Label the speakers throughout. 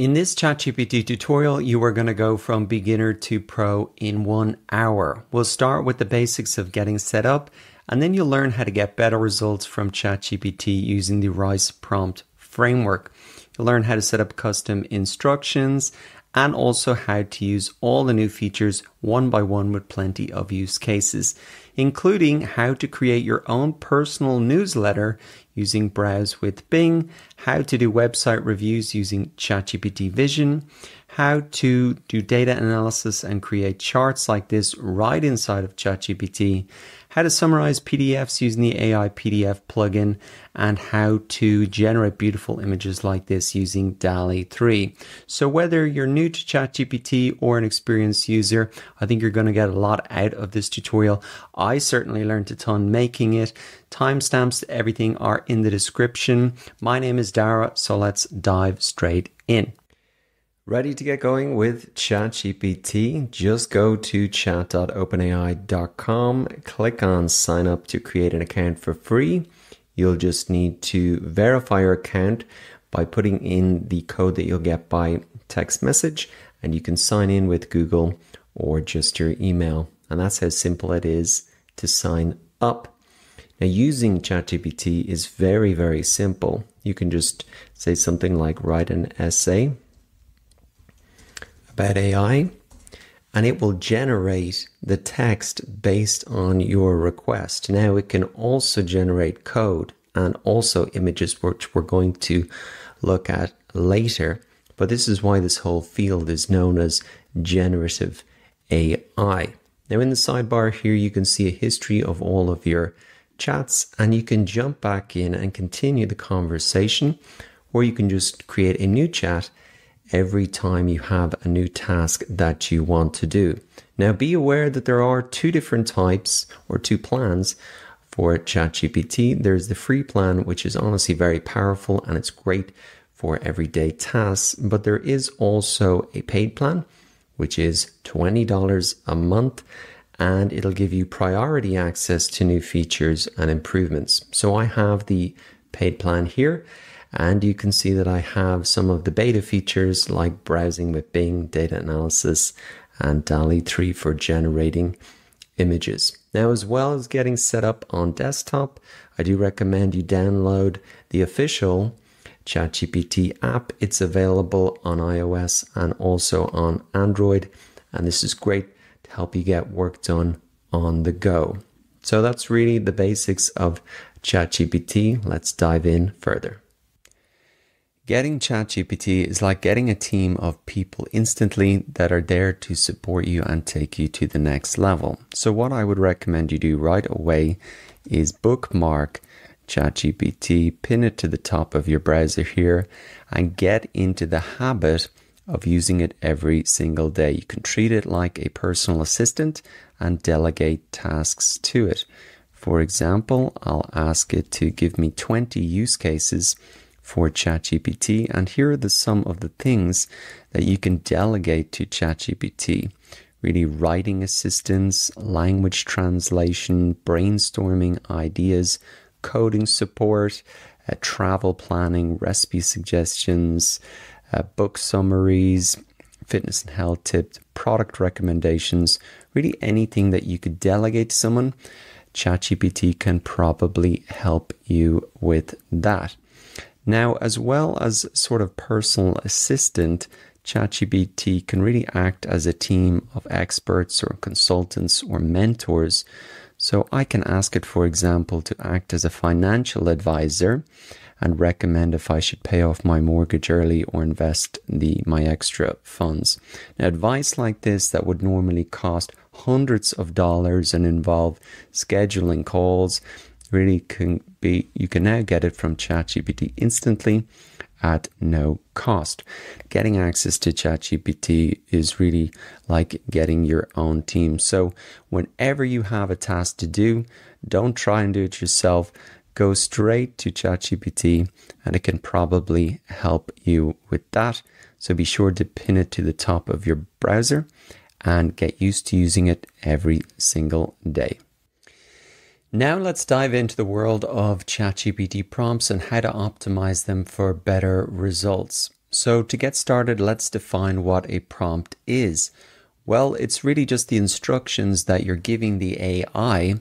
Speaker 1: In this ChatGPT tutorial, you are going to go from beginner to pro in 1 hour. We'll start with the basics of getting set up, and then you'll learn how to get better results from ChatGPT using the RISE prompt framework. You'll learn how to set up custom instructions and also how to use all the new features one by one with plenty of use cases, including how to create your own personal newsletter using Browse with Bing, how to do website reviews using ChatGPT Vision, how to do data analysis and create charts like this right inside of ChatGPT, how to summarize PDFs using the AI PDF plugin, and how to generate beautiful images like this using DALL-E 3. So whether you're new to ChatGPT or an experienced user, I think you're going to get a lot out of this tutorial. I certainly learned a ton making it. Timestamps to everything are in the description. My name is Daragh, so let's dive straight in. Ready to get going with ChatGPT? Just go to chat.openai.com, click on sign up to create an account for free. You'll just need to verify your account by putting in the code that you'll get by text message, and you can sign in with Google or just your email. And that's how simple it is to sign up. Now, using ChatGPT is very, very simple. You can just say something like write an essay about AI, and it will generate the text based on your request. Now, it can also generate code and also images, which we're going to look at later. But this is why this whole field is known as generative AI. Now, in the sidebar here, you can see a history of all of your chats, and you can jump back in and continue the conversation, or you can just create a new chat every time you have a new task that you want to do. Now, be aware that there are two different types or two plans for ChatGPT. There's the free plan, which is honestly very powerful and it's great for everyday tasks. But there is also a paid plan, which is $20 a month, and it'll give you priority access to new features and improvements. So I have the paid plan here, and you can see that I have some of the beta features like browsing with Bing, data analysis, and DALL-E 3 for generating images. Now, as well as getting set up on desktop, I do recommend you download the official ChatGPT app. It's available on iOS and also on Android, and this is great to help you get work done on the go. So that's really the basics of ChatGPT. Let's dive in further. Getting ChatGPT is like getting a team of people instantly that are there to support you and take you to the next level. So what I would recommend you do right away is bookmark ChatGPT, pin it to the top of your browser here, and get into the habit of using it every single day. You can treat it like a personal assistant and delegate tasks to it. For example, I'll ask it to give me 20 use cases for ChatGPT, and here are some of the things that you can delegate to ChatGPT. Really, writing assistance, language translation, brainstorming ideas, coding support, travel planning, recipe suggestions, book summaries, fitness and health tips, product recommendations, really anything that you could delegate to someone. ChatGPT can probably help you with that. Now, as well as sort of personal assistant, ChatGPT can really act as a team of experts or consultants or mentors. So I can ask it, for example, to act as a financial advisor and recommend if I should pay off my mortgage early or invest my extra funds. Now, advice like this that would normally cost hundreds of dollars and involve scheduling calls really you can now get it from ChatGPT instantly at no cost. Getting access to ChatGPT is really like getting your own team. So whenever you have a task to do, don't try and do it yourself. Go straight to ChatGPT and it can probably help you with that. So be sure to pin it to the top of your browser and get used to using it every single day. Now let's dive into the world of ChatGPT prompts and how to optimize them for better results. So to get started, let's define what a prompt is. Well, it's really just the instructions that you're giving the AI.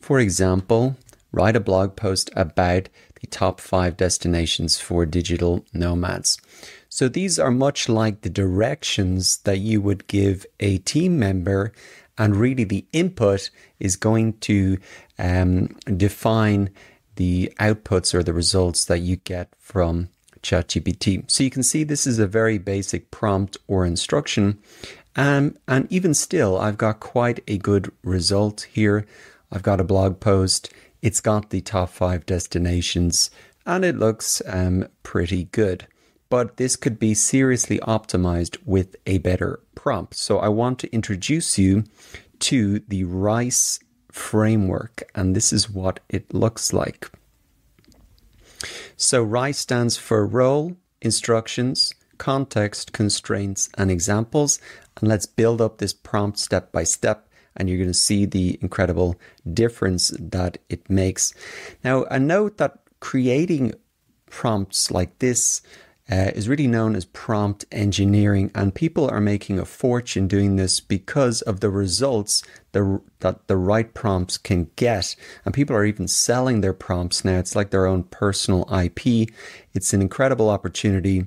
Speaker 1: For example, write a blog post about the top 5 destinations for digital nomads. So these are much like the directions that you would give a team member, and really the input is going to define the outputs or the results that you get from ChatGPT. So you can see this is a very basic prompt or instruction. And even still, I've got quite a good result here. I've got a blog post. It's got the top 5 destinations and it looks pretty good. But this could be seriously optimized with a better prompt. So I want to introduce you to the RICE framework, and this is what it looks like. So RICE stands for Role, Instructions, Context, Constraints, and Examples. And let's build up this prompt step by step, and you're going to see the incredible difference that it makes. Now, a note that creating prompts like this is really known as prompt engineering, and people are making a fortune doing this because of the results that the right prompts can get. And people are even selling their prompts now. It's like their own personal IP. It's an incredible opportunity.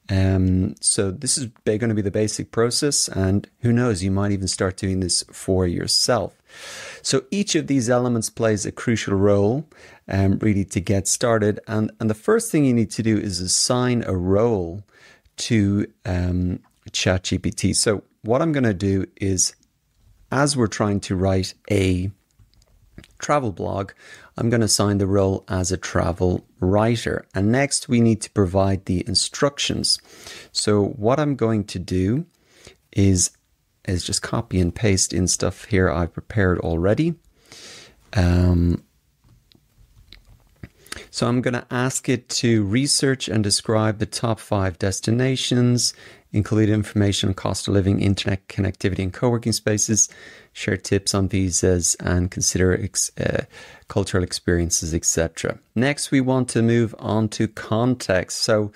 Speaker 1: So this is going to be the basic process, and who knows, you might even start doing this for yourself. So each of these elements plays a crucial role really to get started. And the first thing you need to do is assign a role to ChatGPT. So what I'm going to do is, as we're trying to write a travel blog, I'm going to assign the role as a travel writer. And next we need to provide the instructions. So what I'm going to do is just copy and paste in stuff here I've prepared already. So I'm going to ask it to research and describe the top 5 destinations, include information on cost of living, internet connectivity and co-working spaces, share tips on visas, and consider cultural experiences, etc. Next, we want to move on to context. So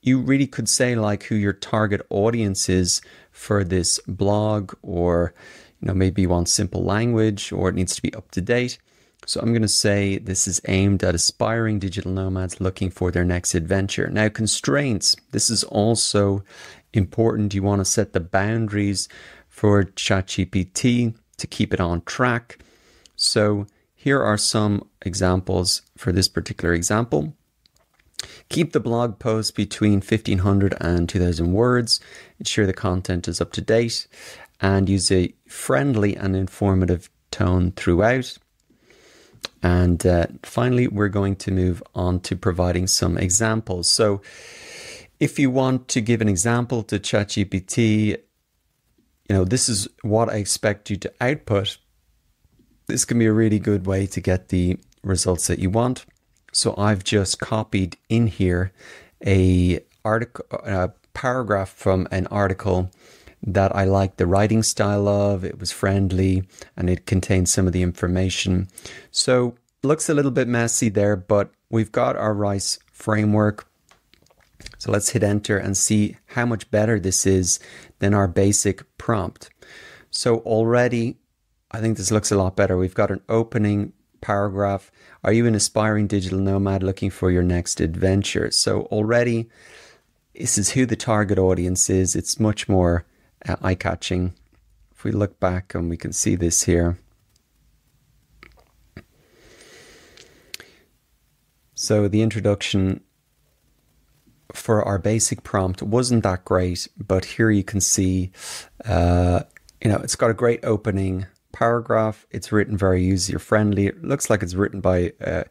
Speaker 1: you really could say like who your target audience is for this blog, or maybe you want simple language, or it needs to be up to date. So I'm going to say this is aimed at aspiring digital nomads looking for their next adventure. Now, constraints. This is also important. You want to set the boundaries for ChatGPT to keep it on track. So here are some examples for this particular example. Keep the blog post between 1,500 and 2,000 words. Ensure the content is up to date, and use a friendly and informative tone throughout. And finally, we're going to move on to providing some examples. So if you want to give an example to ChatGPT, this is what I expect you to output. This can be a really good way to get the results that you want. So I've just copied in here a paragraph from an article that I liked the writing style of. It was friendly and it contained some of the information. So looks a little bit messy there, but we've got our RICE framework. So let's hit enter and see how much better this is than our basic prompt. So already, I think this looks a lot better. We've got an opening paragraph. Are you an aspiring digital nomad looking for your next adventure? So already, this is who the target audience is. It's much more eye-catching. If we look back, and we can see this here. So the introduction for our basic prompt wasn't that great, but here you can see, it's got a great opening paragraph. It's written very user-friendly. It looks like it's written by a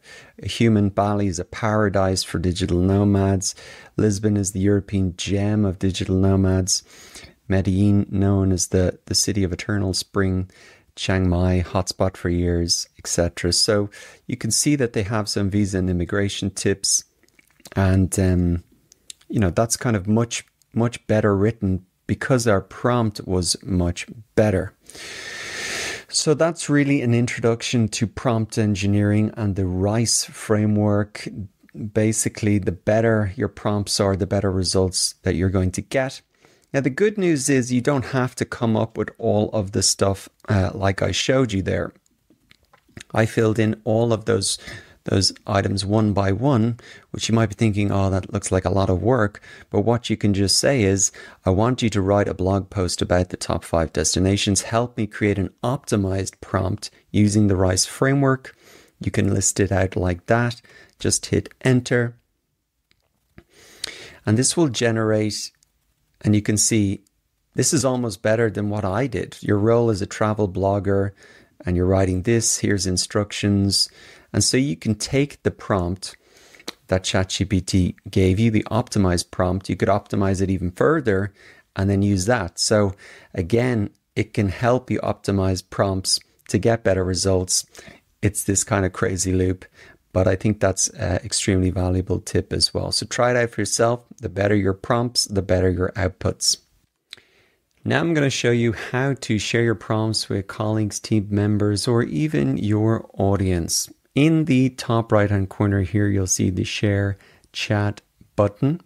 Speaker 1: human. Bali is a paradise for digital nomads. Lisbon is the European gem of digital nomads. Medellin, known as the city of eternal spring. Chiang Mai, hotspot for years, etc. So you can see that they have some visa and immigration tips, and that's kind of much better written because our prompt was much better. So that's really an introduction to prompt engineering and the RICE framework. basically the better your prompts are, the better results that you're going to get. Now, the good news is you don't have to come up with all of the stuff like I showed you there. I filled in all of those items one by one, which you might be thinking, oh, that looks like a lot of work. But what you can just say is, I want you to write a blog post about the top 5 destinations. Help me create an optimized prompt using the RISE framework. You can list it out like that. Just hit enter. And this will generate, and you can see this is almost better than what I did. Your role as a travel blogger, and you're writing this, here's instructions. And so you can take the prompt that ChatGPT gave you, the optimized prompt, you could optimize it even further and then use that. So again, it can help you optimize prompts to get better results. It's this kind of crazy loop, but I think that's an extremely valuable tip as well. So try it out for yourself. The better your prompts, the better your outputs. Now I'm going to show you how to share your prompts with colleagues, team members, or even your audience. In the top right-hand corner here, you'll see the Share Chat button.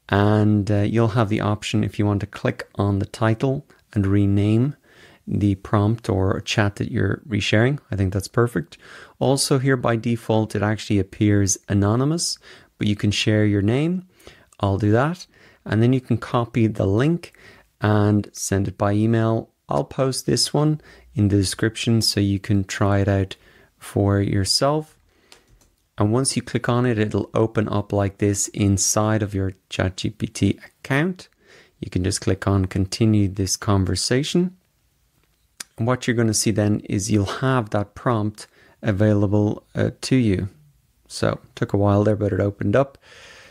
Speaker 1: And you'll have the option if you want to click on the title and rename the prompt or chat that you're resharing. I think that's perfect. Also here by default, it actually appears anonymous, but you can share your name. I'll do that. And then you can copy the link and send it by email. I'll post this one in the description so you can try it out for yourself. And once you click on it, it'll open up like this inside of your ChatGPT account. You can just click on continue this conversation. And what you're going to see then is you'll have that prompt available to you. So it took a while there, but it opened up.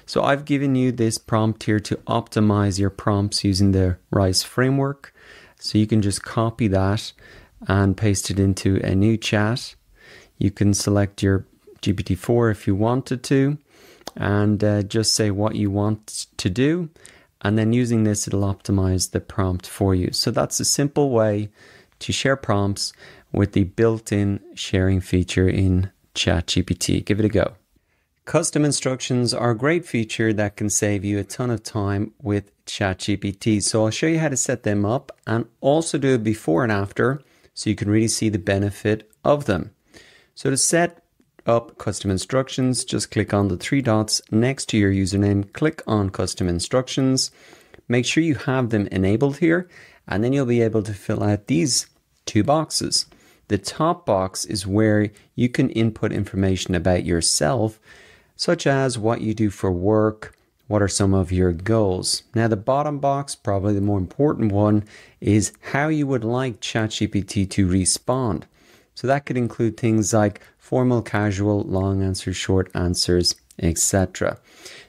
Speaker 1: So I've given you this prompt here to optimize your prompts using the RISE framework. So you can just copy that and paste it into a new chat. You can select your GPT-4 if you wanted to, and just say what you want to do. And then using this, it'll optimize the prompt for you. So that's a simple way to share prompts with the built-in sharing feature in ChatGPT. Give it a go. Custom instructions are a great feature that can save you a ton of time with ChatGPT. So I'll show you how to set them up and also do it before and after so you can really see the benefit of them. So to set up custom instructions, just click on the 3 dots next to your username, click on custom instructions, make sure you have them enabled here, and then you'll be able to fill out these 2 boxes. The top box is where you can input information about yourself, such as what you do for work, what are some of your goals. Now the bottom box, probably the more important one, is how you would like ChatGPT to respond. So that could include things like formal, casual, long answers, short answers, etc.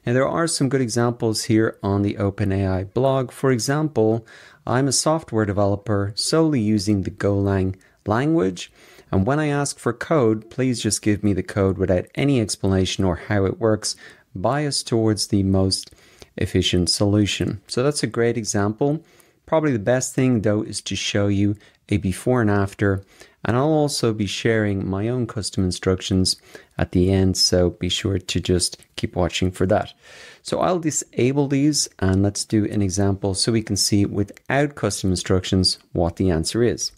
Speaker 1: Now there are some good examples here on the OpenAI blog. For example, I'm a software developer solely using the Golang language. And when I ask for code, please just give me the code without any explanation or how it works, biased towards the most efficient solution. So that's a great example. Probably the best thing though is to show you a before and after. And I'll also be sharing my own custom instructions at the end. So be sure to just keep watching for that. So I'll disable these and let's do an example so we can see without custom instructions what the answer is.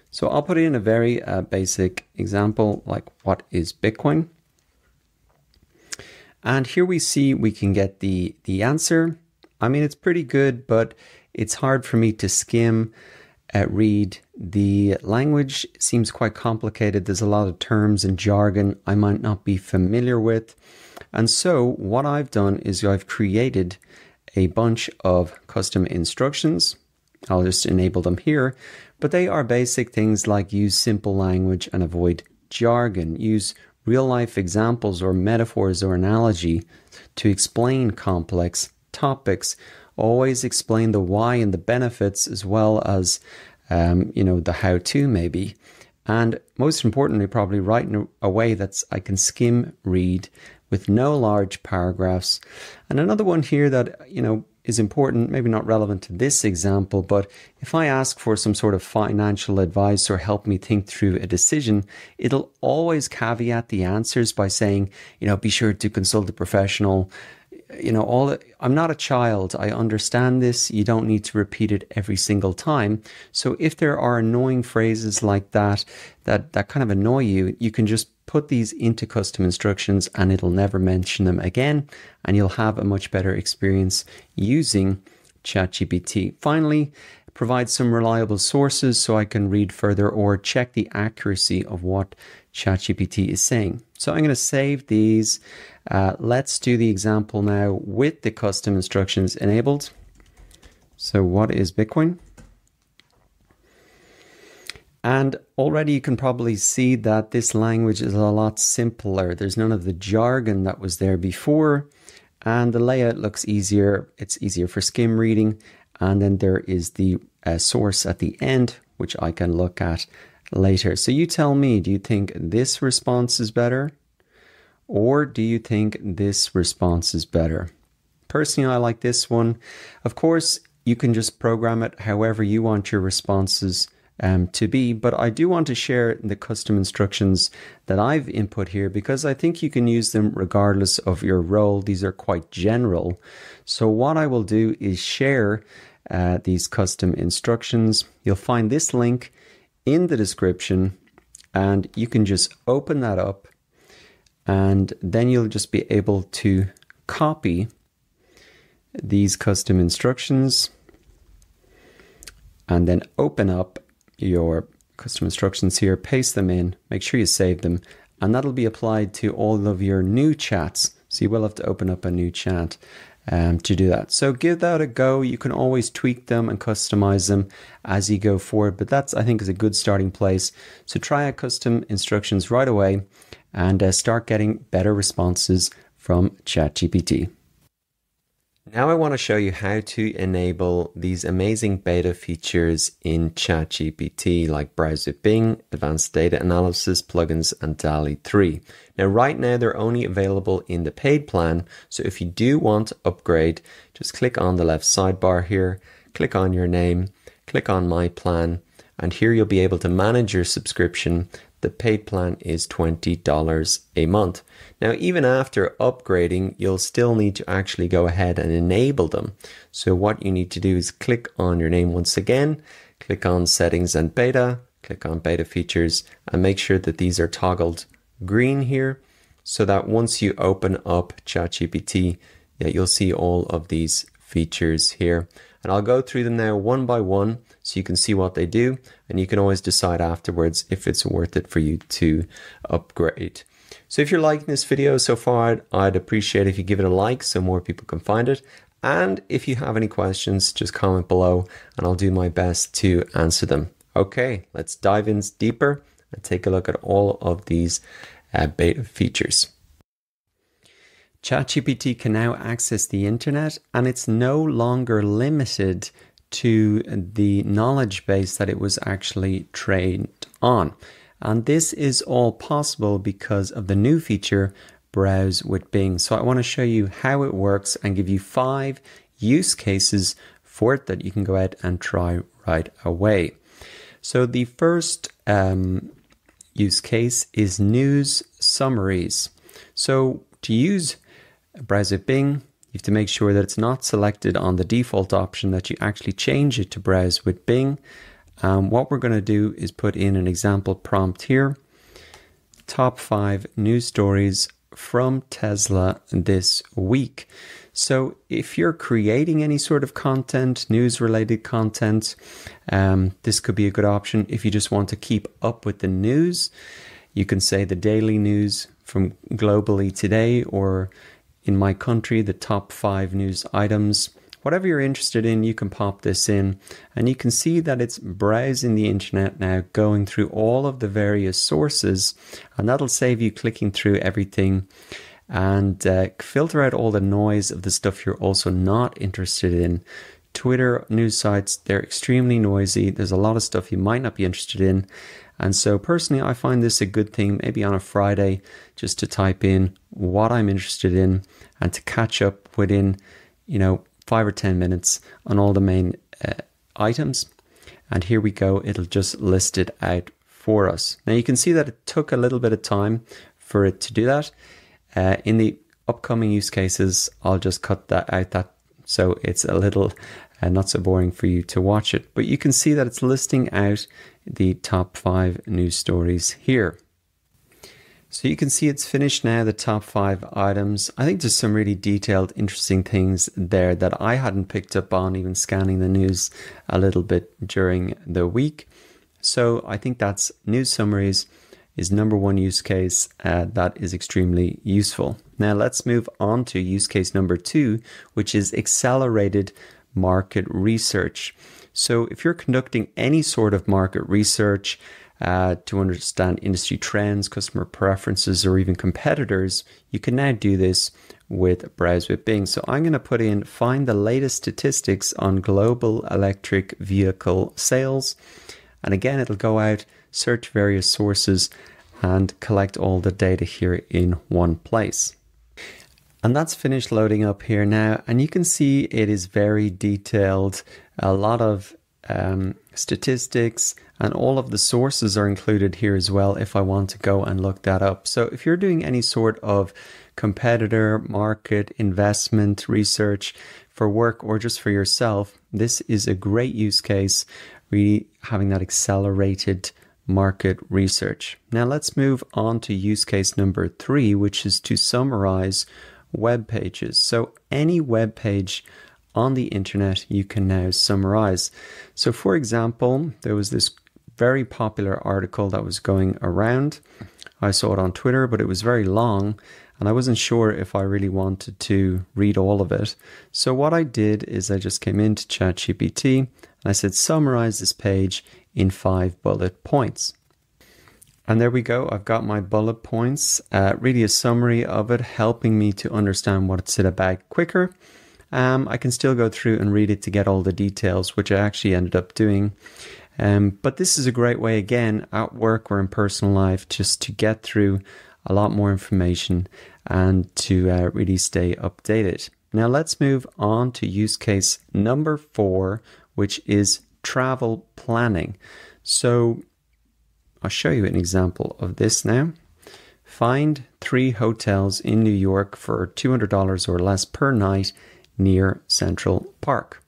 Speaker 1: So I'll put in a very basic example like what is Bitcoin? And here we see we can get the answer. I mean, it's pretty good, but it's hard for me to skim, read. The language seems quite complicated. There's a lot of terms and jargon I might not be familiar with. And so what I've done is I've created a bunch of custom instructions. I'll just enable them here, but they are basic things like use simple language and avoid jargon. Use real life examples or metaphors or analogy to explain complex topics. Always explain the why and the benefits as well as, the how-to maybe. And most importantly, probably write in a way that's I can skim read with no large paragraphs. And another one here that, is important, maybe not relevant to this example, but if I ask for some sort of financial advice or help me think through a decision, it'll always caveat the answers by saying, be sure to consult a professional. I'm not a child. I understand this. You don't need to repeat it every single time. So if there are annoying phrases like that kind of annoy you, you can just put these into custom instructions and it'll never mention them again. And you'll have a much better experience using ChatGPT. Finally, provide some reliable sources so I can read further or check the accuracy of what ChatGPT is saying. So I'm going to save these. Let's do the example now with the custom instructions enabled. So what is Bitcoin? And already you can probably see that this language is a lot simpler. There's none of the jargon that was there before. And the layout looks easier. It's easier for skim reading. And then there is the source at the end, which I can look at later. So you tell me, do you think this response is better? Or do you think this response is better? Personally, I like this one. Of course, you can just program it however you want your responses to be, but I do want to share the custom instructions that I've input here because I think you can use them regardless of your role. These are quite general. So what I will do is share these custom instructions. You'll find this link in the description and you can just open that up and then you'll just be able to copy these custom instructions and then open up your custom instructions here, paste them in, make sure you save them, and that'll be applied to all of your new chats. So you will have to open up a new chat to do that. So give that a go. You can always tweak them and customize them as you go forward, but that's, I think, is a good starting place. So try out custom instructions right away and start getting better responses from ChatGPT. Now I want to show you how to enable these amazing beta features in ChatGPT like Browse with Bing, Advanced Data Analysis, Plugins, and DALL-E 3. Now right now they're only available in the paid plan, so if you do want to upgrade, just click on the left sidebar here, click on your name, click on My Plan, and here you'll be able to manage your subscription. The paid plan is $20 a month. Now, even after upgrading, you'll still need to actually go ahead and enable them. So what you need to do is click on your name once again, click on Settings and Beta, click on Beta Features, and make sure that these are toggled green here so that once you open up ChatGPT, you'll see all of these features here. And I'll go through them now one by one so you can see what they do, and you can always decide afterwards if it's worth it for you to upgrade. So if you're liking this video so far, I'd appreciate if you give it a like so more people can find it. And if you have any questions, just comment below and I'll do my best to answer them. Okay, let's dive in deeper and take a look at all of these beta features. ChatGPT can now access the internet and it's no longer limited to the knowledge base that it was actually trained on. And this is all possible because of the new feature, Browse with Bing. So I want to show you how it works and give you 5 use cases for it that you can go ahead and try right away. So the first use case is news summaries. So to use Browse with Bing, you have to make sure that it's not selected on the default option, that you actually change it to Browse with Bing. What we're going to do is put in an example prompt here. Top 5 news stories from Tesla this week. So if you're creating any sort of content, news related content, this could be a good option. If you just want to keep up with the news, you can say the daily news from globally today, or in my country, the top 5 news items. Whatever you're interested in, you can pop this in and you can see that it's browsing the internet now, going through all of the various sources, and that'll save you clicking through everything and filter out all the noise of the stuff you're also not interested in. Twitter news sites, they're extremely noisy. There's a lot of stuff you might not be interested in. And so personally, I find this a good thing, maybe on a Friday, just to type in what I'm interested in and to catch up within, 5 or 10 minutes on all the main items. And here we go. It'll just list it out for us. Now you can see that it took a little bit of time for it to do that. In the upcoming use cases, I'll just cut that out, so it's a little not so boring for you to watch it. But you can see that it's listing out the top 5 news stories here. So you can see it's finished now, the top 5 items. I think there's some really detailed, interesting things there that I hadn't picked up on, even scanning the news a little bit during the week. So I think that's news summaries is number 1 use case that is extremely useful. Now let's move on to use case number 2, which is accelerated market research. So if you're conducting any sort of market research to understand industry trends, customer preferences, or even competitors, you can now do this with Browse with Bing. So I'm going to put in find the latest statistics on global electric vehicle sales. And again, it'll go out, search various sources, and collect all the data here in one place. And that's finished loading up here now. And you can see it is very detailed. A lot of statistics and all of the sources are included here as well if I want to go and look that up. So if you're doing any sort of competitor, market, investment, research for work or just for yourself, this is a great use case, really having that accelerated market research. Now let's move on to use case number 3, which is to summarize web pages. So any web page on the internet you can now summarize. So for example, there was this very popular article that was going around. I saw it on Twitter, but it was very long and I wasn't sure if I really wanted to read all of it. So what I did is I just came into ChatGPT and I said, summarize this page in 5 bullet points. And there we go. I've got my bullet points, really a summary of it, helping me to understand what it's about quicker. I can still go through and read it to get all the details, which I actually ended up doing. But this is a great way, again, at work or in personal life, just to get through a lot more information and to really stay updated. Now let's move on to use case number 4, which is travel planning. So I'll show you an example of this now. Find 3 hotels in New York for $200 or less per night near Central Park.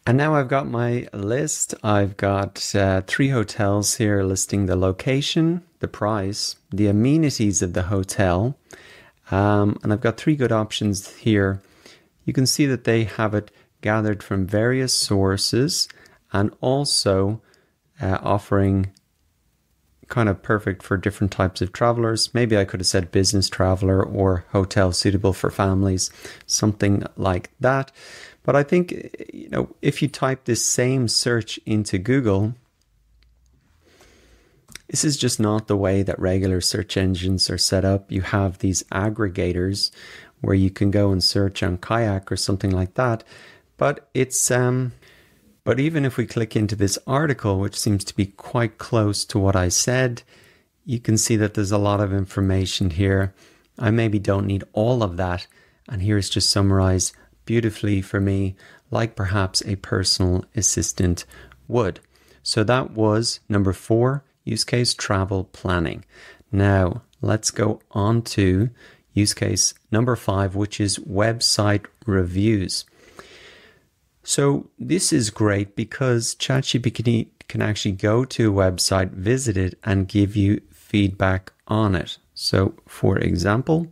Speaker 1: And now I've got my list. I've got 3 hotels here listing the location, the price, the amenities of the hotel. And I've got 3 good options here. You can see that they have it gathered from various sources and also offering kind of perfect for different types of travelers. Maybe I could have said business traveler or hotel suitable for families, something like that. But I think, if you type this same search into Google, this is just not the way that regular search engines are set up. You have these aggregators where you can go and search on Kayak or something like that. But it's but even if we click into this article, which seems to be quite close to what I said, you can see that there's a lot of information here. I maybe don't need all of that. And here it's just summarized beautifully for me, like perhaps a personal assistant would. So that was number 4, use case travel planning. Now let's go on to use case number 5, which is website reviews. So this is great because ChatGPT can actually go to a website, visit it, and give you feedback on it. So for example,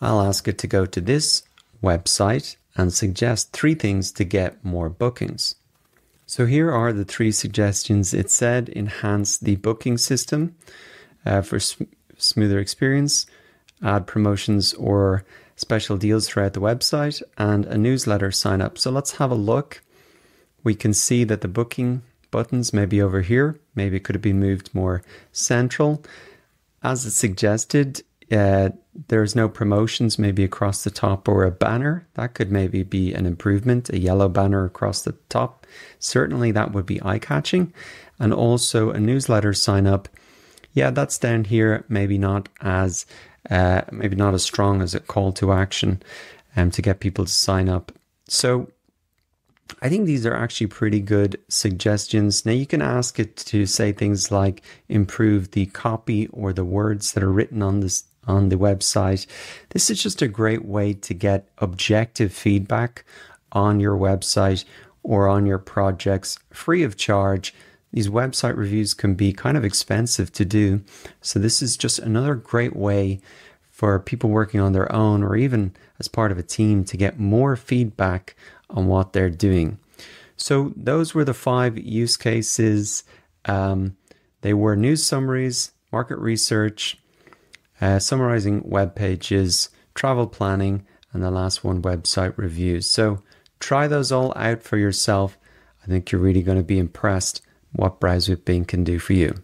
Speaker 1: I'll ask it to go to this website and suggest 3 things to get more bookings. So here are the 3 suggestions. It said enhance the booking system for smoother experience, add promotions or special deals throughout the website, and a newsletter sign up. So let's have a look. We can see that the booking buttons may be over here. Maybe it could have been moved more central. As it suggested,
Speaker 2: there's no promotions maybe across the top or a banner. That could maybe be an improvement, a yellow banner across the top. Certainly that would be eye-catching. And also a newsletter sign up. Yeah, that's down here. Maybe not as strong as a call to action to get people to sign up. So I think these are actually pretty good suggestions. Now you can ask it to say things like improve the copy or the words that are written on the website. This is just a great way to get objective feedback on your website or on your projects free of charge. These website reviews can be kind of expensive to do. So this is just another great way for people working on their own or even as part of a team to get more feedback on what they're doing. So those were the 5 use cases. They were news summaries, market research, summarizing web pages, travel planning, and the last one, website reviews. So try those all out for yourself. I think you're really going to be impressed what Browse with Bing can do for you.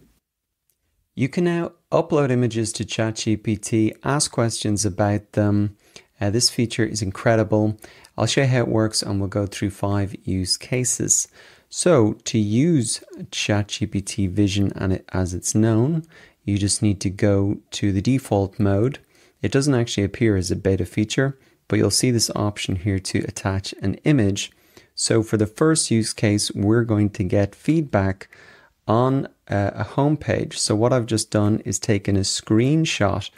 Speaker 2: You can now upload images to ChatGPT, ask questions about them. This feature is incredible. I'll show you how it works and we'll go through 5 use cases. So to use ChatGPT Vision as it's known, you just need to go to the default mode. It doesn't actually appear as a beta feature, but you'll see this option here to attach an image. So for the first use case, we're going to get feedback on a homepage. So what I've just done is taken a screenshot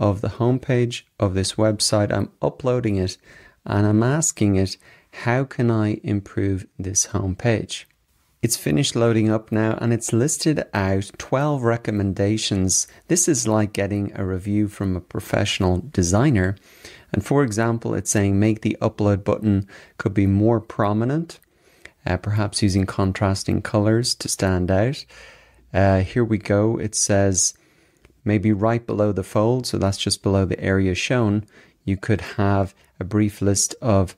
Speaker 2: of the homepage of this website. I'm uploading it and I'm asking it, how can I improve this homepage? It's finished loading up now and it's listed out 12 recommendations. This is like getting a review from a professional designer. And for example, it's saying make the upload button could be more prominent, perhaps using contrasting colors to stand out. Here we go. It says maybe right below the fold, so that's just below the area shown, you could have a brief list of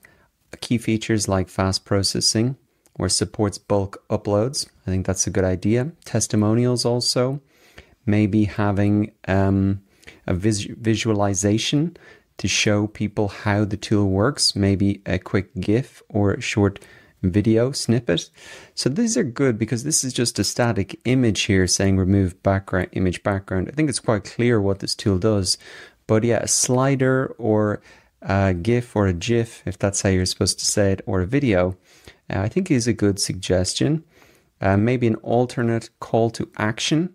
Speaker 2: key features like fast processing or supports bulk uploads. I think that's a good idea. Testimonials also. Maybe having a visualization to show people how the tool works. Maybe a quick GIF or a short video snippet. So these are good because this is just a static image here saying remove background, image background. I think it's quite clear what this tool does. But yeah, a slider or a GIF or a GIF, if that's how you're supposed to say it, or a video, I think is a good suggestion. Maybe an alternate call to action.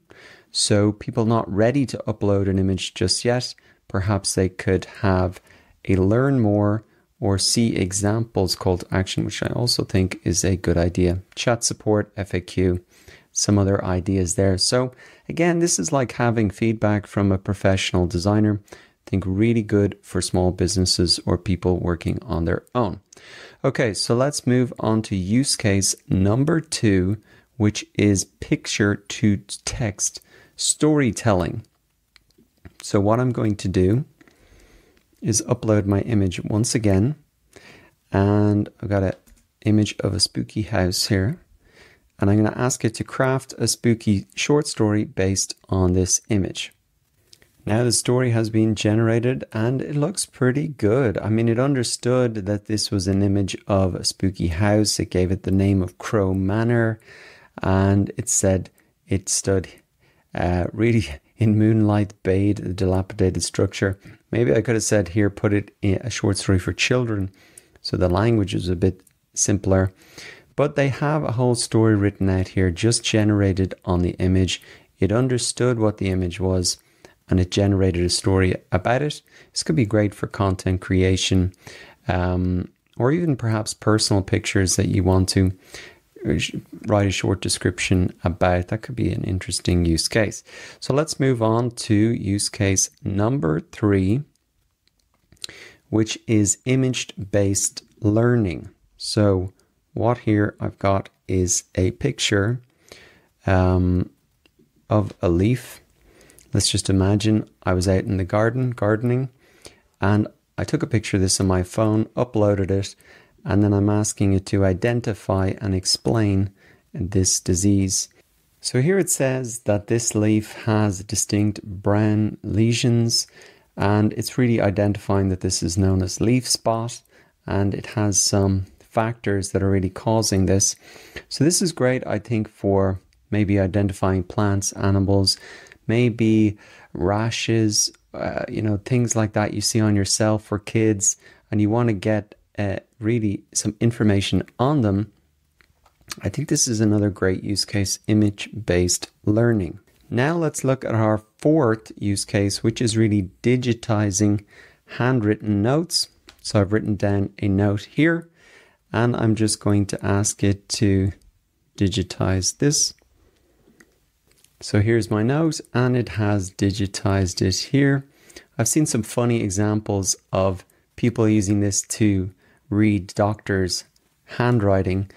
Speaker 2: So people not ready to upload an image just yet, perhaps they could have a learn more or see examples call to action, which I also think is a good idea. Chat support, FAQ, some other ideas there. So again, this is like having feedback from a professional designer. I think really good for small businesses or people working on their own. Okay, so let's move on to use case number 2, which is picture to text storytelling. So what I'm going to do is upload my image once again. And I've got an image of a spooky house here. And I'm going to ask it to craft a spooky short story based on this image. Now the story has been generated and it looks pretty good. I mean, it understood that this was an image of a spooky house. It gave it the name of Crow Manor. And it said it stood really in moonlight, bathed a dilapidated structure. Maybe I could have said here, put it in a short story for children. So the language is a bit simpler. But they have a whole story written out here, just generated on the image. It understood what the image was and it generated a story about it. This could be great for content creation or even perhaps personal pictures that you want to write a short description about. That could be an interesting use case. So let's move on to use case number 3, which is image-based learning. So what here I've got is a picture of a leaf. Let's just imagine I was out in the garden gardening and I took a picture of this on my phone, uploaded it, and then I'm asking it to identify and explain this disease. So here it says that this leaf has distinct brown lesions And it's really identifying that this is known as leaf spot, and it has some factors that are really causing this. So this is great, I think, for maybe identifying plants, animals, maybe rashes, things like that you see on yourself for kids, and you want to get really some information on them. I think this is another great use case, image-based learning. Now let's look at our fourth use case, which is really digitizing handwritten notes. So I've written down a note here, and I'm just going to ask it to digitize this. So here's my note, and it has digitized it here. I've seen some funny examples of people using this to read doctors' handwriting.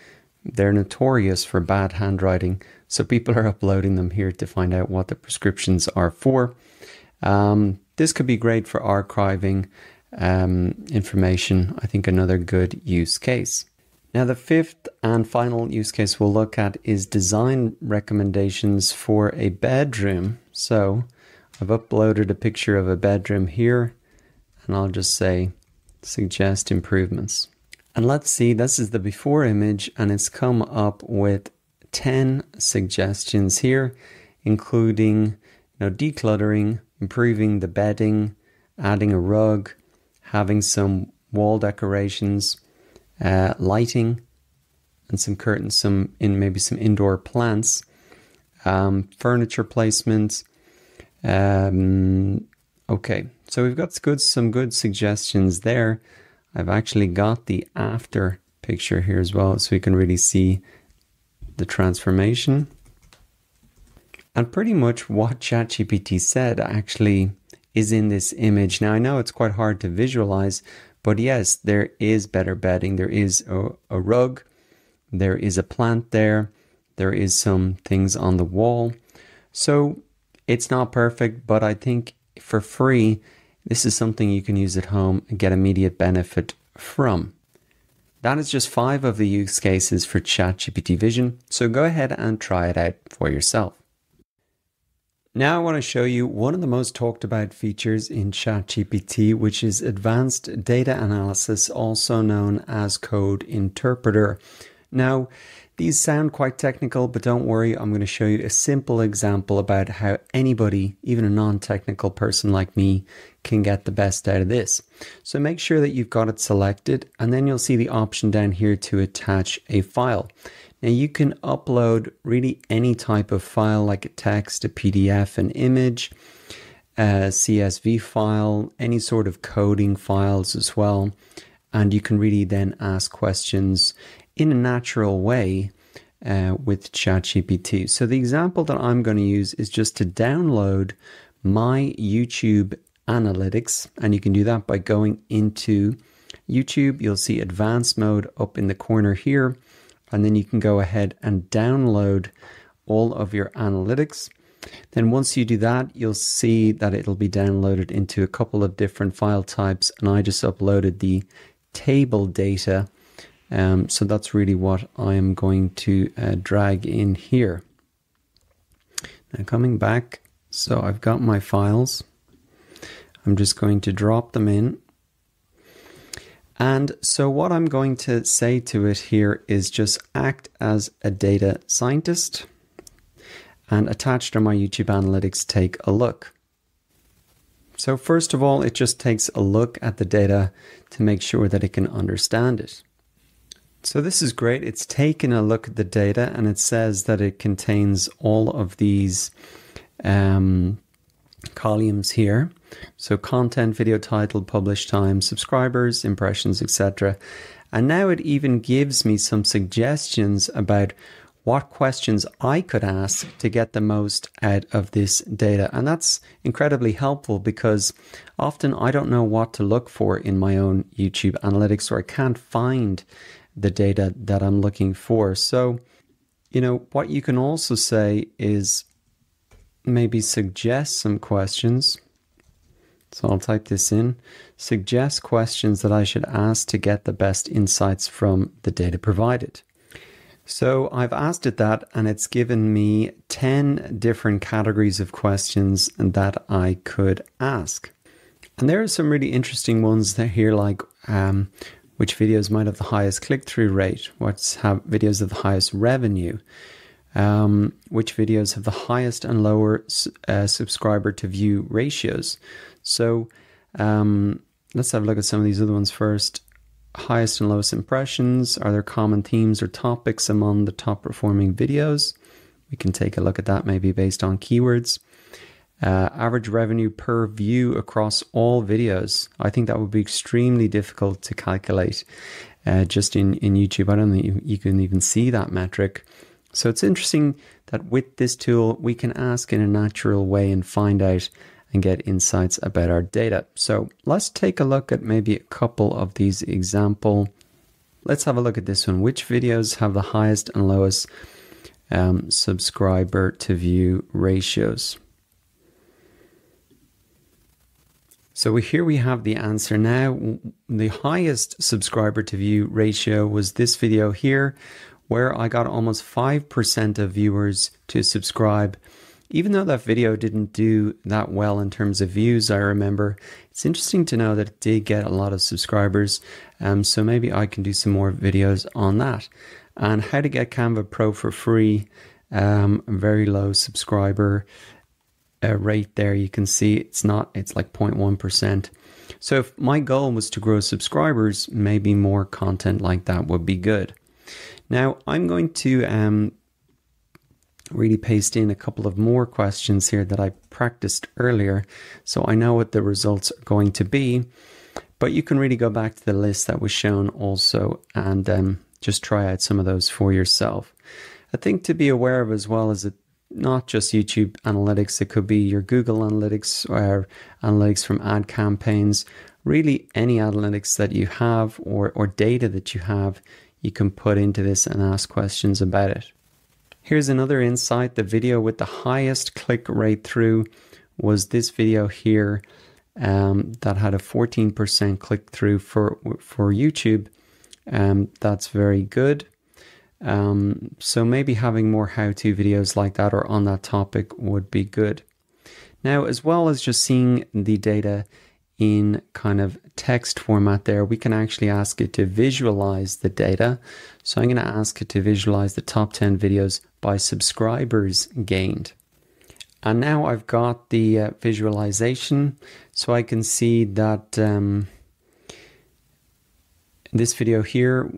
Speaker 2: They're notorious for bad handwriting, so people are uploading them here to find out what the prescriptions are for. This could be great for archiving information. I think another good use case. Now, the fifth and final use case we'll look at is design recommendations for a bedroom. So I've uploaded a picture of a bedroom here, and I'll just say suggest improvements. And let's see, this is the before image, and it's come up with 10 suggestions here, including decluttering, improving the bedding, adding a rug, having some wall decorations, lighting, and some curtains, maybe some indoor plants, furniture placement. Okay, so we've got some good suggestions there. I've actually got the after picture here as well, so we can really see the transformation. And pretty much what ChatGPT said actually is in this image. Now, I know it's quite hard to visualize, but yes, there is better bedding. There is a rug. There is a plant there. There is some things on the wall. So it's not perfect, but I think for free, this is something you can use at home and get immediate benefit from. That is just 5 of the use cases for ChatGPT Vision, so go ahead and try it out for yourself. Now I want to show you one of the most talked about features in ChatGPT, which is advanced data analysis, also known as code interpreter. Now, these sound quite technical, but don't worry, I'm going to show you a simple example about how anybody, even a non-technical person like me, can get the best out of this. So make sure that you've got it selected, and then you'll see the option down here to attach a file. Now you can upload really any type of file, like a text, a PDF, an image, a CSV file, any sort of coding files as well. And you can really then ask questions in a natural way with ChatGPT. So the example that I'm going to use is just to download my YouTube analytics, and you can do that by going into YouTube. You'll see advanced mode up in the corner here, and then you can go ahead and download all of your analytics. Then once you do that, you'll see that it'll be downloaded into a couple of different file types, and I just uploaded the table data. So that's really what I'm going to drag in here. Now coming back, so I've got my files. I'm just going to drop them in. And so what I'm going to say to it here is just act as a data scientist, and attached to my YouTube analytics, take a look. So first of all, it just takes a look at the data to make sure that it can understand it. So this is great. It's taken a look at the data, and it says that it contains all of these columns here. So content, video title, publish time, subscribers, impressions, etc. And now it even gives me some suggestions about what questions I could ask to get the most out of this data. And that's incredibly helpful, because often I don't know what to look for in my own YouTube analytics, or I can't find the data that I'm looking for. So, what you can also say is maybe suggest some questions. So I'll type this in. Suggest questions that I should ask to get the best insights from the data provided. So I've asked it that, and it's given me 10 different categories of questions that I could ask. And there are some really interesting ones that here, like which videos might have the highest click-through rate, have videos of the highest revenue, which videos have the highest and lower subscriber to view ratios. So let's have a look at some of these other ones first. Highest and lowest impressions. Are there common themes or topics among the top performing videos? We can take a look at that maybe based on keywords. Average revenue per view across all videos. I think that would be extremely difficult to calculate just in YouTube. I don't think you can even see that metric. So it's interesting that with this tool, we can ask in a natural way and find out and get insights about our data. So let's take a look at maybe a couple of these examples. Let's have a look at this one. Which videos have the highest and lowest subscriber to view ratios? So here we have the answer now. The highest subscriber to view ratio was this video here, where I got almost 5% of viewers to subscribe. Even though that video didn't do that well in terms of views, I remember, it's interesting to know that it did get a lot of subscribers. So maybe I can do some more videos on that. And how to get Canva Pro for free, very low subscriber rate there. You can see it's like 0.1%. So if my goal was to grow subscribers, maybe more content like that would be good. Now I'm going to really paste in a couple of more questions here that I practiced earlier, so I know what the results are going to be, but you can really go back to the list that was shown also and just try out some of those for yourself. I think to be aware of as well is that not just YouTube analytics, it could be your Google analytics or analytics from ad campaigns, really any analytics that you have or data that you have, you can put into this and ask questions about it. Here's another insight. The video with the highest click rate through was this video here that had a 14% click through for YouTube. That's very good. So maybe having more how-to videos like that or on that topic would be good. Now, as well as just seeing the data in kind of text format there, we can actually ask it to visualize the data. So I'm going to ask it to visualize the top 10 videos by subscribers gained. And now I've got the visualization, so I can see that this video here,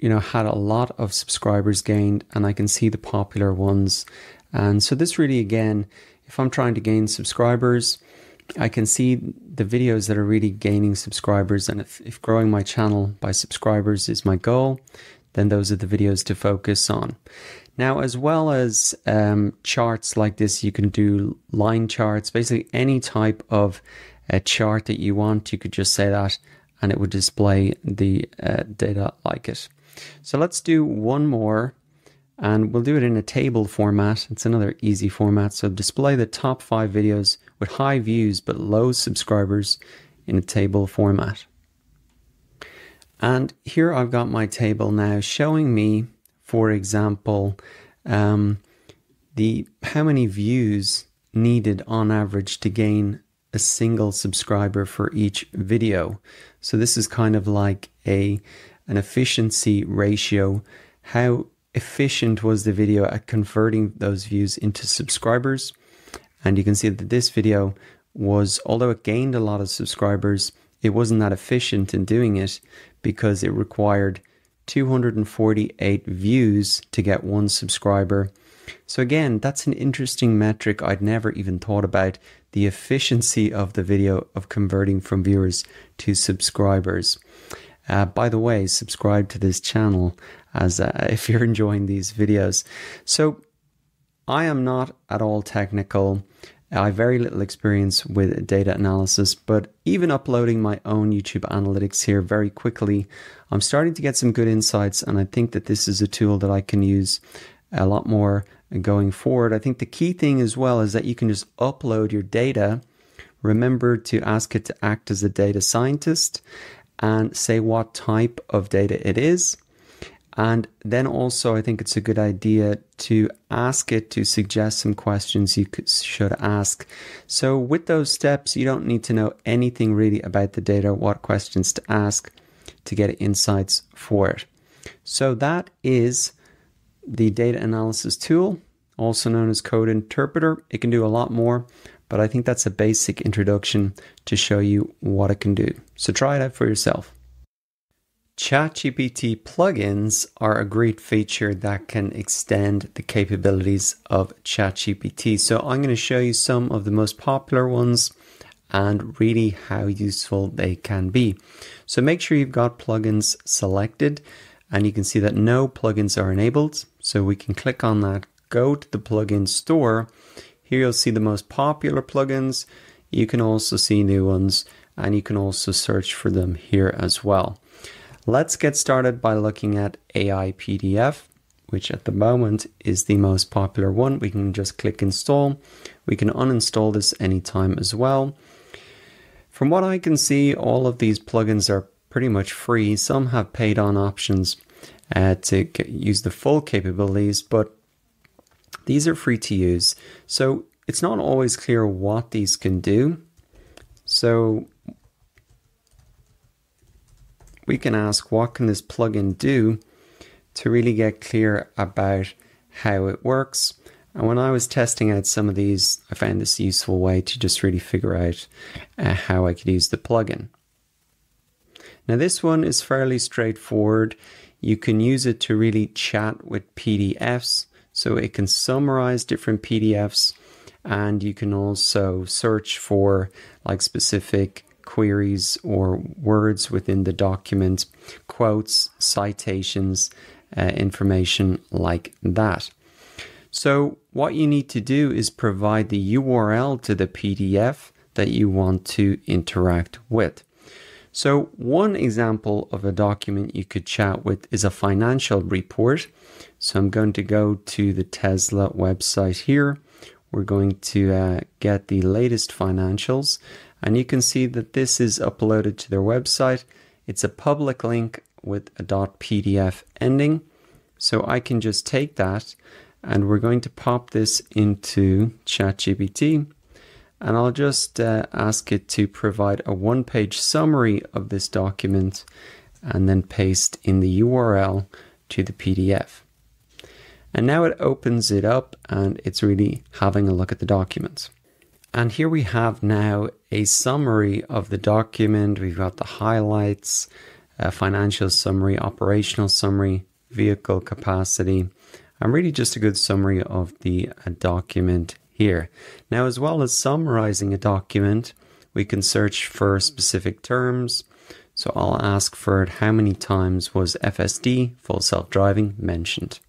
Speaker 2: had a lot of subscribers gained, and I can see the popular ones. And so this really, again, if I'm trying to gain subscribers, I can see the videos that are really gaining subscribers. And if growing my channel by subscribers is my goal, then those are the videos to focus on. Now, as well as charts like this, you can do line charts, basically any type of chart that you want. You could just say that and it would display the data like it. So let's do one more, and we'll do it in a table format. It's another easy format. So display the top 5 videos with high views but low subscribers in a table format. And here I've got my table now showing me, for example, how many views needed on average to gain a single subscriber for each video. So this is kind of like an efficiency ratio. How efficient was the video at converting those views into subscribers? And you can see that this video was, although it gained a lot of subscribers, it wasn't that efficient in doing it because it required 248 views to get 1 subscriber. So again, that's an interesting metric I'd never even thought about, the efficiency of the video of converting from viewers to subscribers. By the way, subscribe to this channel as if you're enjoying these videos. So I am not at all technical. I have very little experience with data analysis, but even uploading my own YouTube analytics here very quickly, I'm starting to get some good insights, and I think that this is a tool that I can use a lot more going forward. I think the key thing as well is that you can just upload your data. Remember to ask it to act as a data scientist and say what type of data it is. And then also, I think it's a good idea to ask it to suggest some questions you should ask. So with those steps, you don't need to know anything really about the data, what questions to ask to get insights for it. So that is the data analysis tool, also known as Code Interpreter. It can do a lot more, but I think that's a basic introduction to show you what it can do. So try it out for yourself. ChatGPT plugins are a great feature that can extend the capabilities of ChatGPT. So I'm going to show you some of the most popular ones and really how useful they can be. So make sure you've got plugins selected, and you can see that no plugins are enabled. So we can click on that, go to the plugin store. Here you'll see the most popular plugins. You can also see new ones, and you can also search for them here as well. Let's get started by looking at AI PDF, which at the moment is the most popular one. We can just click install. We can uninstall this anytime as well. From what I can see, all of these plugins are pretty much free. Some have paid on options to use the full capabilities, but these are free to use. So it's not always clear what these can do. So we can ask, what can this plugin do, to really get clear about how it works. And when I was testing out some of these, I found this a useful way to just really figure out how I could use the plugin. Now this one is fairly straightforward. You can use it to really chat with PDFs. So it can summarize different PDFs, and you can also search for like specific queries or words within the document, quotes, citations, information like that. So what you need to do is provide the URL to the PDF that you want to interact with. So one example of a document you could chat with is a financial report. So I'm going to go to the Tesla website here. We're going to get the latest financials, and you can see that this is uploaded to their website. It's a public link with a .pdf ending. So I can just take that, and we're going to pop this into ChatGPT, and I'll just ask it to provide a one-page summary of this document and then paste in the URL to the PDF. And now it opens it up and it's really having a look at the document. And here we have now a summary of the document. We've got the highlights, financial summary, operational summary, vehicle capacity, and really just a good summary of the document here. Now, as well as summarizing a document, we can search for specific terms. So I'll ask for it, how many times was FSD, full self-driving, mentioned?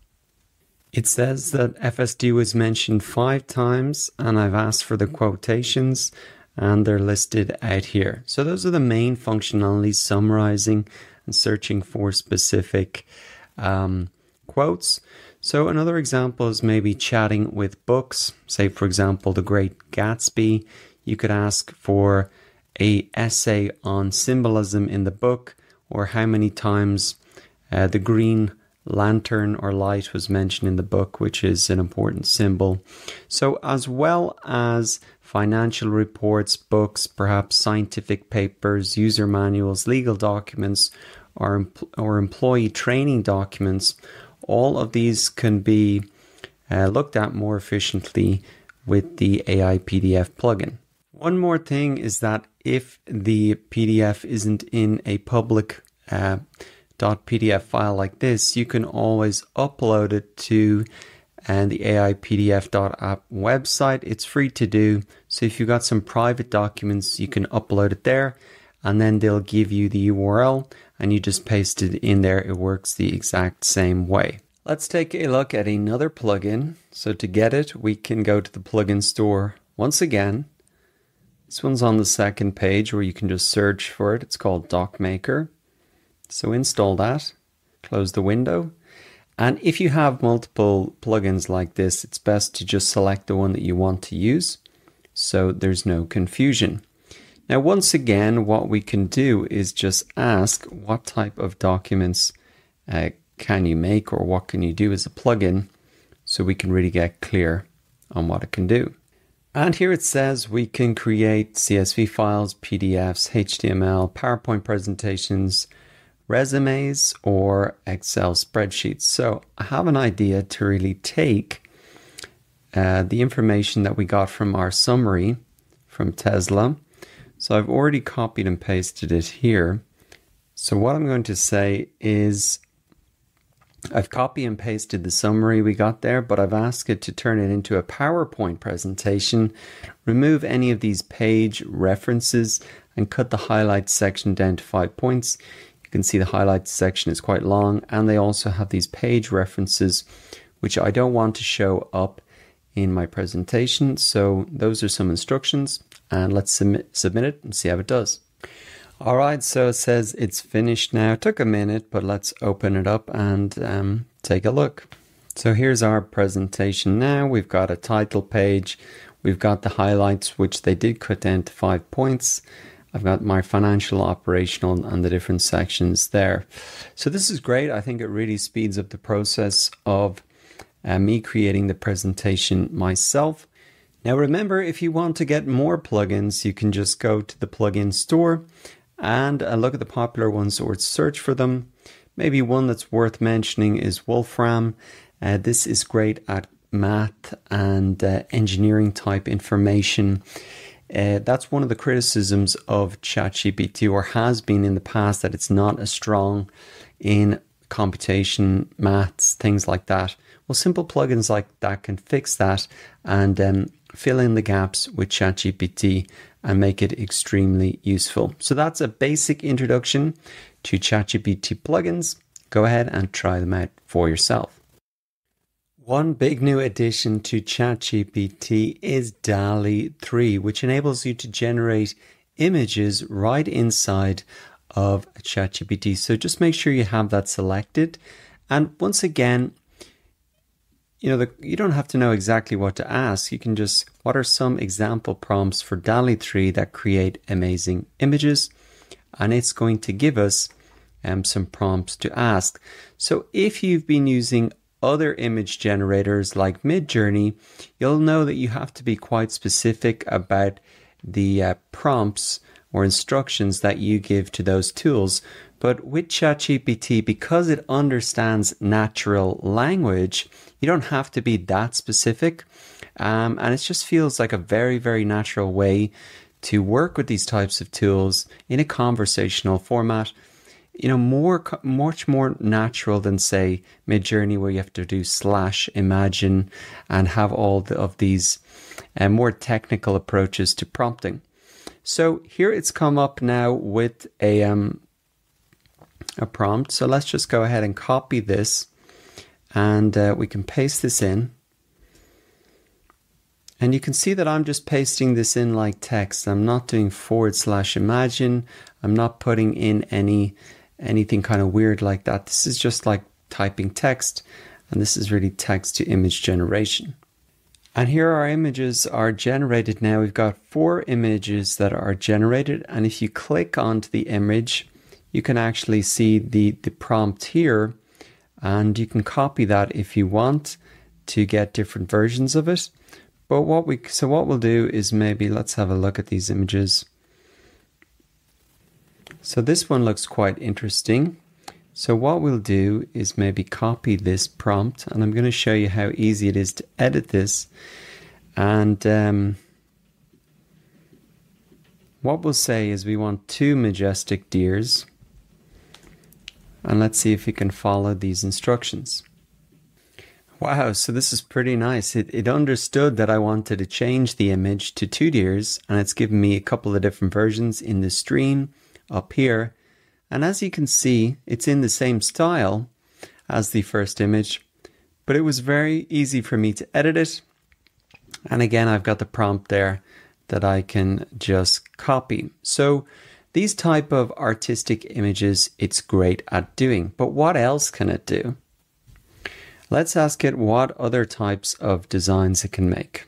Speaker 2: It says that FSD was mentioned 5 times, and I've asked for the quotations, and they're listed out here. So those are the main functionalities: summarizing and searching for specific quotes. So another example is maybe chatting with books. Say, for example, The Great Gatsby. You could ask for an essay on symbolism in the book, or how many times the green lantern or light was mentioned in the book, which is an important symbol. So as well as financial reports, books, perhaps scientific papers, user manuals, legal documents, or employee training documents, all of these can be looked at more efficiently with the AI PDF plugin. One more thing is that if the PDF isn't in a public .pdf file like this, you can always upload it to the AI PDF.app website. It's free to do. So if you've got some private documents, you can upload it there, and then they'll give you the URL and you just paste it in there. It works the exact same way. Let's take a look at another plugin. So to get it, we can go to the plugin store once again. This one's on the second page where you can just search for it. It's called DocMaker. So install that, close the window. And if you have multiple plugins like this, it's best to just select the one that you want to use, so there's no confusion. Now, once again, what we can do is just ask what type of documents can you make, or what can you do as a plugin, so we can really get clear on what it can do. And here it says we can create CSV files, PDFs, HTML, PowerPoint presentations, resumes, or Excel spreadsheets. So I have an idea to really take the information that we got from our summary from Tesla. So I've already copied and pasted it here. So what I'm going to say is I've copy and pasted the summary we got there, but I've asked it to turn it into a PowerPoint presentation, remove any of these page references, and cut the highlights section down to 5 points. You can see the highlights section is quite long, and they also have these page references, which I don't want to show up in my presentation. So those are some instructions, and let's submit it and see how it does. All right, so it says it's finished now. It took a minute, but let's open it up and take a look. So here's our presentation now. We've got a title page. We've got the highlights, which they did cut down to 5 points. I've got my financial, operational, and the different sections there. So this is great. I think it really speeds up the process of me creating the presentation myself. Now remember, if you want to get more plugins, you can just go to the plugin store and look at the popular ones or search for them. Maybe one that's worth mentioning is Wolfram. This is great at math and engineering type information. That's one of the criticisms of ChatGPT, or has been in the past, that it's not as strong in computation, maths, things like that. Well, simple plugins like that can fix that and fill in the gaps with ChatGPT and make it extremely useful. So that's a basic introduction to ChatGPT plugins. Go ahead and try them out for yourself. One big new addition to ChatGPT is DALL-E 3, which enables you to generate images right inside of ChatGPT. So just make sure you have that selected. And once again, you don't have to know exactly what to ask. You can just, what are some example prompts for DALL-E 3 that create amazing images? And it's going to give us some prompts to ask. So if you've been using other image generators like Midjourney, you'll know that you have to be quite specific about the prompts or instructions that you give to those tools. But with ChatGPT, because it understands natural language, you don't have to be that specific. And it just feels like a very, very natural way to work with these types of tools in a conversational format. Much more natural than, say, Midjourney, where you have to do /imagine and have all of these more technical approaches to prompting. So here it's come up now with a prompt. So let's just go ahead and copy this, and we can paste this in. And you can see that I'm just pasting this in like text. I'm not doing /imagine. I'm not putting in anything kind of weird like that. This is just like typing text, and this is really text to image generation. And here our images are generated now. We've got 4 images that are generated, and if you click onto the image, you can actually see the prompt here, and you can copy that if you want to get different versions of it. But what we'll do is, maybe let's have a look at these images. So this one looks quite interesting. So what we'll do is maybe copy this prompt, and I'm going to show you how easy it is to edit this. And what we'll say is we want 2 majestic deers. And let's see if we can follow these instructions. Wow, so this is pretty nice. It understood that I wanted to change the image to 2 deers, and it's given me a couple of different versions in the stream up here. And as you can see, it's in the same style as the first image, but it was very easy for me to edit it. And again, I've got the prompt there that I can just copy. So these type of artistic images, it's great at doing. But what else can it do? Let's ask it what other types of designs it can make.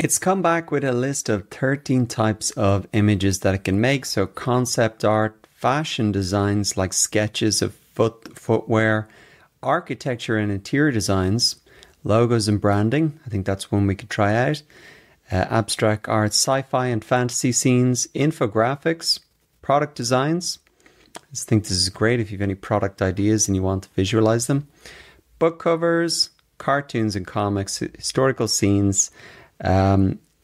Speaker 2: It's come back with a list of 13 types of images that it can make. So concept art, fashion designs like sketches of footwear, architecture and interior designs, logos and branding. I think that's one we could try out. Abstract art, sci-fi and fantasy scenes, infographics, product designs. I just think this is great if you have any product ideas and you want to visualize them. Book covers, cartoons and comics, historical scenes,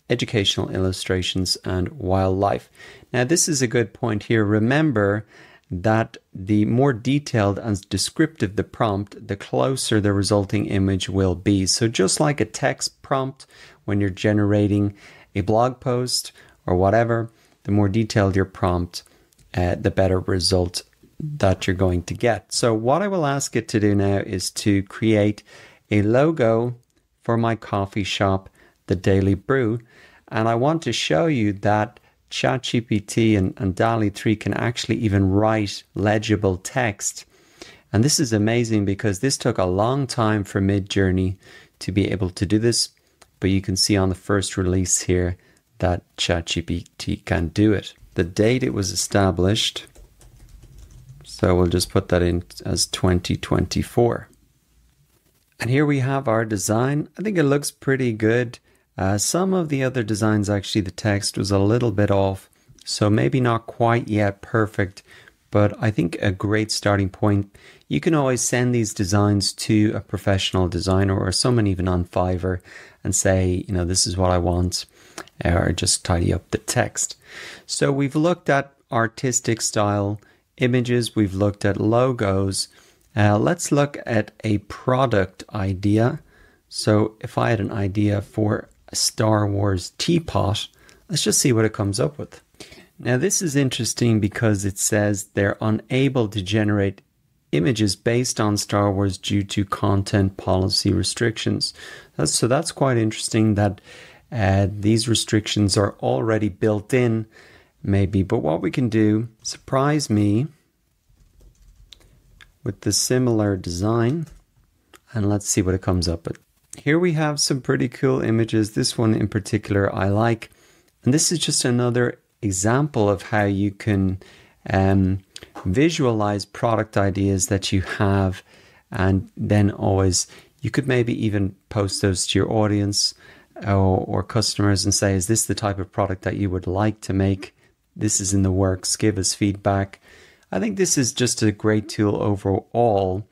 Speaker 2: educational illustrations, and wildlife. Now, this is a good point here. Remember that the more detailed and descriptive the prompt, the closer the resulting image will be. So just like a text prompt, when you're generating a blog post or whatever, the more detailed your prompt, the better result that you're going to get. So what I will ask it to do now is to create a logo for my coffee shop, the Daily Brew. And I want to show you that ChatGPT and DALL-E 3 can actually even write legible text. And this is amazing because this took a long time for Midjourney to be able to do this. But you can see on the first release here that ChatGPT can do it. The date it was established, so we'll just put that in as 2024. And here we have our design. I think it looks pretty good. Some of the other designs, actually, the text was a little bit off, so maybe not quite yet perfect, but I think a great starting point. You can always send these designs to a professional designer or someone even on Fiverr and say, you know, this is what I want, or just tidy up the text. So we've looked at artistic style images, we've looked at logos. Let's look at a product idea. So if I had an idea for a Star Wars teapot, let's just see what it comes up with. Now this is interesting because it says they're unable to generate images based on Star Wars due to content policy restrictions. So that's quite interesting that these restrictions are already built in, maybe. But what we can do, surprise me with the similar design, and let's see what it comes up with. Here we have some pretty cool images. This one in particular I like. And this is just another example of how you can visualize product ideas that you have, and then always you could maybe even post those to your audience or customers and say, is this the type of product that you would like to make? This is in the works, give us feedback. I think this is just a great tool overall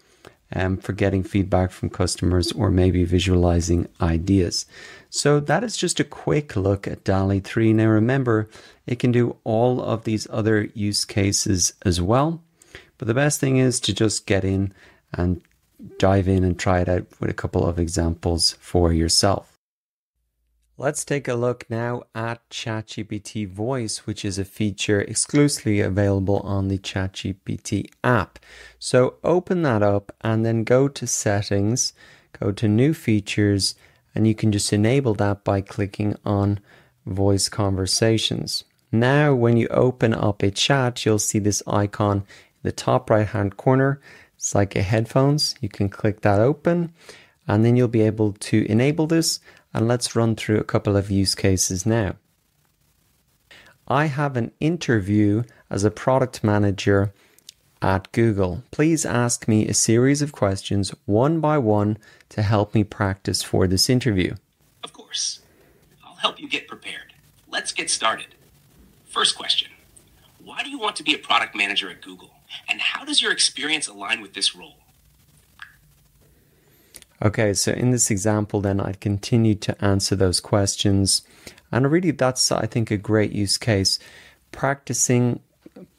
Speaker 2: for getting feedback from customers or maybe visualizing ideas. So that is just a quick look at DALL-E 3. Now remember, it can do all of these other use cases as well. But the best thing is to just get in and dive in and try it out with a couple of examples for yourself. Let's take a look now at ChatGPT Voice, which is a feature exclusively available on the ChatGPT app. So open that up and then go to Settings, go to New Features, and you can just enable that by clicking on Voice Conversations. Now, when you open up a chat, you'll see this icon in the top right-hand corner. It's like a headphones. You can click that open, and then you'll be able to enable this. And let's run through a couple of use cases now. I have an interview as a product manager at Google. Please ask me a series of questions one by one to help me practice for this interview.
Speaker 3: Of course. I'll help you get prepared. Let's get started. First question. Why do you want to be a product manager at Google? And how does your experience align with this role?
Speaker 2: Okay, so in this example, then I'd continue to answer those questions. And really, that's, I think, a great use case. Practicing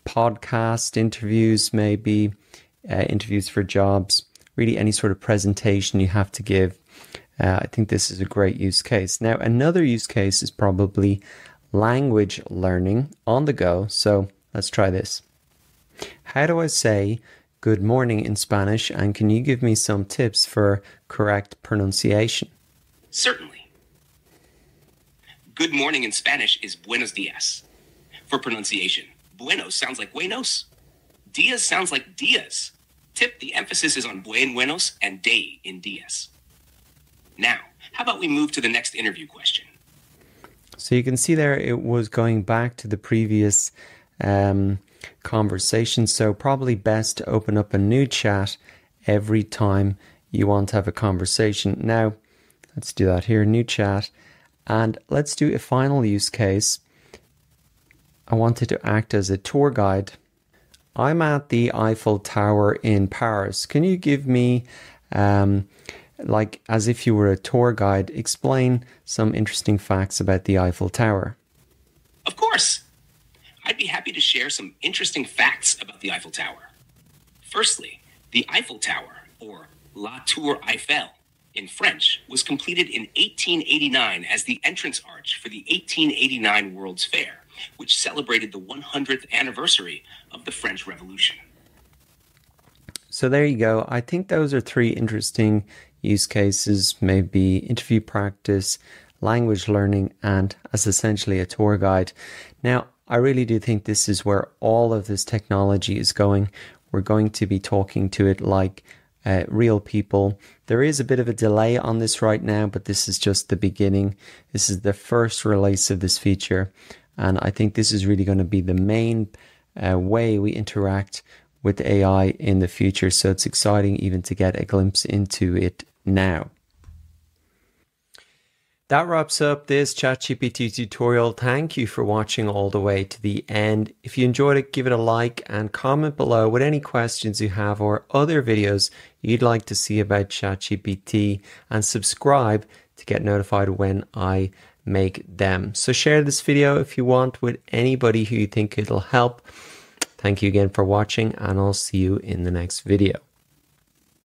Speaker 2: podcast interviews, maybe interviews for jobs, really any sort of presentation you have to give. I think this is a great use case. Now, another use case is probably language learning on the go. So let's try this. How do I say good morning in Spanish, and can you give me some tips for correct pronunciation?
Speaker 3: Certainly. Good morning in Spanish is buenos dias. For pronunciation, buenos sounds like buenos. Dias sounds like dias. Tip, the emphasis is on buenos and day in dias. Now, how about we move to the next interview question?
Speaker 2: So you can see there it was going back to the previous conversation. So probably best to open up a new chat every time you want to have a conversation. Now, let's do that here, new chat. And let's do a final use case. I wanted to act as a tour guide. I'm at the Eiffel Tower in Paris. Can you give me, like as if you were a tour guide, explain some interesting facts about the Eiffel Tower?
Speaker 3: Of course. I'd be happy to share some interesting facts about the Eiffel Tower. Firstly, the Eiffel Tower, or La Tour Eiffel in French, was completed in 1889 as the entrance arch for the 1889 World's Fair, which celebrated the 100th anniversary of the French Revolution.
Speaker 2: So there you go. I think those are 3 interesting use cases, maybe interview practice, language learning, and as essentially a tour guide. Now, I really do think this is where all of this technology is going. We're going to be talking to it like real people. There is a bit of a delay on this right now, but this is just the beginning. This is the first release of this feature. And I think this is really going to be the main way we interact with AI in the future. So it's exciting even to get a glimpse into it now. That wraps up this ChatGPT tutorial. Thank you for watching all the way to the end. If you enjoyed it, give it a like and comment below with any questions you have or other videos you'd like to see about ChatGPT, and subscribe to get notified when I make them. So share this video if you want with anybody who you think it'll help. Thank you again for watching, and I'll see you in the next video.